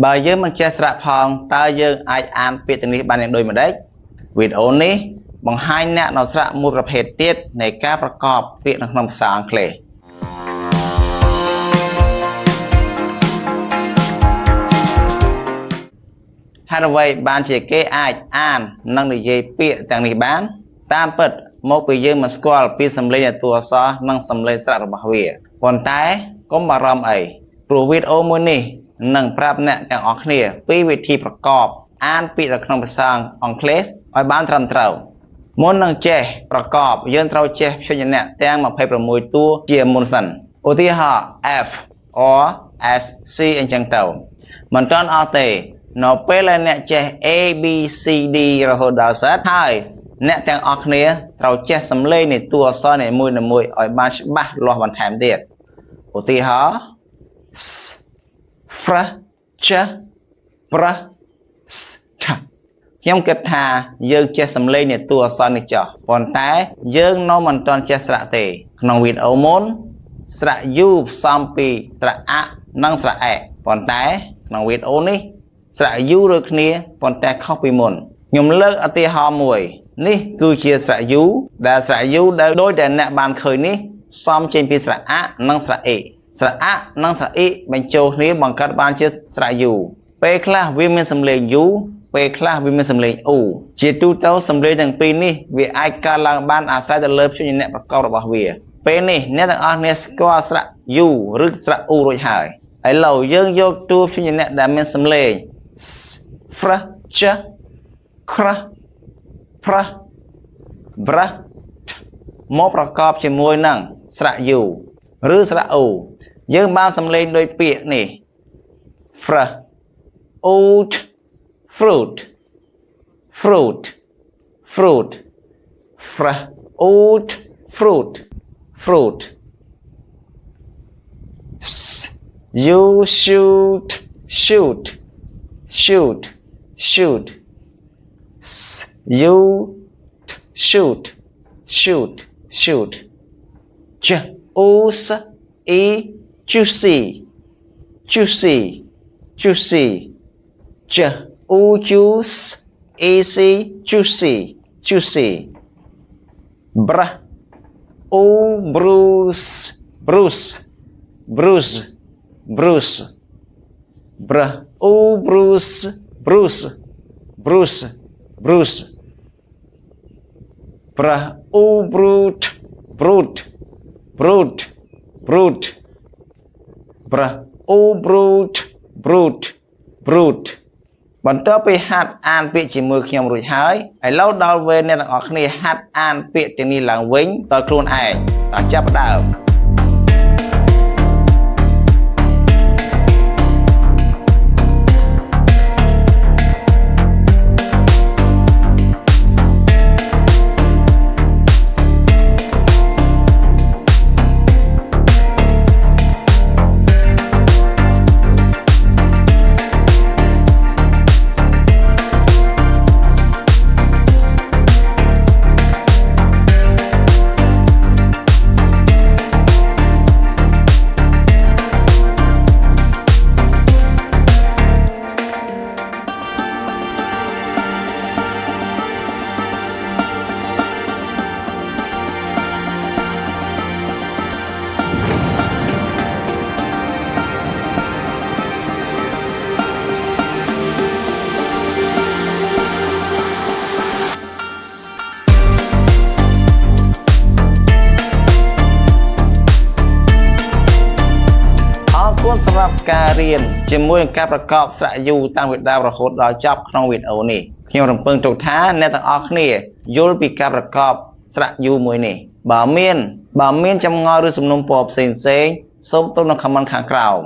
បើយើងមិនចេះស្រៈផងតើយើងអាចអានពាក្យទាំងនេះបានយ៉ាងដូចម្តេចវីដេអូនេះបង្ហាញអ្នកនៅស្រៈមួយប្រភេទទៀតនៃការប្រកបពាក្យនៅក្នុងភាសាអង់គ្លេសហេតុអ្វីបានជាគេអាចអាននិងនិយាយពាក្យទាំងនេះបានតាមពិតមកពីយើងមិនស្គាល់ពីសំឡេងនៃតួអក្សរនិងសំឡេងស្រៈរបស់វាប៉ុន្តែកុំបារម្ភអីព្រោះវីដេអូមួយនេះនឹងប្រាប់អ្នកទាំងអស់គ្នាពីវិធីប្រកបអានពាក្យនៅក្នុងភាសាអង់គ្លេសឲ្យបានត្រឹមត្រូវមុននឹងចេះប្រកបយើងត្រូវចេះព្យញ្ជនៈទាំង26តួជាមុនសិនឧទាហរណ៍ F or S C អញ្ចឹងទៅមិនទាន់អស់ទេនៅពេលដែលអ្នកចេះ A B C D រហូតដល់ Z ហើយអ្នកទាំងអស់គ្នាត្រូវចេះសំឡេងនៃតួអក្សរនីមួយៗឲ្យបានច្បាស់លាស់បន្ថែមទៀតឧទាហរណ៍ S Fr Ch Pr S Th ខ្ញុំគិតថាយើងចេះសំឡេងនៃតួអក្សរនេះចុះប៉ុន្តែយើងនៅមិនទាន់ចេះស្រៈទេក្នុងវីដេអូមុនស្រៈ U ផ្សំពីស្រៈអនិងស្រៈអប៉ុន្តែក្នុងវីដេអូនេះស្រៈ U ដូចគ្នាប៉ុន្តែខុសពីមុនខ្ញុំលើកឧទាហរណ៍មួយនេះគឺជាស្រៈ U ដែលស្រៈ U ដែលដូចដែលអ្នកបានឃើញនេះសំចេញពីស្រៈអនិងស្រៈអស្រៈអនិងស្រៈអបញ្ចូលគ្នាបង្កើតបានជាស្រៈ U ពេលខ្លះវាមានសំឡេង U ពេលខ្លះវាមានសំឡេង U ជាទូទៅសំឡេងទាំងពីរនេះវាអាចកើតឡើងបានអាស្រ័យទៅលើព្យញ្ជនៈប្រកបរបស់វាពេលនេះអ្នកទាំងអស់គ្នាស្គាល់ស្រៈ U ឬស្រៈ U រួចហើយឥឡូវយើងយកតួព្យញ្ជនៈដែលមានសំឡេង S Fr Ch Kr Pr Br Th មកប្រកបជាមួយនឹងស្រៈ U ឬស្រៈ U យើងបានសំឡេងដោយពាក្យនេះ Fr Oat Fruit Fruit Fruit Fr Oat Fruit Fruit S You shoot Shoot Shoot Shoot S You Shoot Shoot Shoot J O S E Juicy Juicy Juicy J O Juice A C Juicy Juicy Br O Bruce Bruce Bruce Bruce Br O Bruce Bruce Bruce Bruce Br O Brute Brute Brute Brute Br O Brute Brute Brute បន្ទាប់ពីហាត់អានពាក្យជាមួយខ្ញុំរួចហើយឥឡូវដល់វេនអ្នកទាំងអស់គ្នាហាត់អានពាក្យទាំងនេះឡើងវិញដល់ខ្លួនឯងតើចាប់ផ្ដើមសម្រាប់ការរៀនជាមួយនឹងការប្រកបស្រៈ U តាំងពីដើមរហូតដល់ចប់ក្នុងវីដេអូនេះខ្ញុំរំពឹងទុកថាអ្នកទាំងអស់គ្នាយល់ពីការប្រកបស្រៈ U មួយនេះបើមានចម្ងល់ឬសំណុំពរផ្សេងសូមទុកនៅខមមិនខាងក្រោម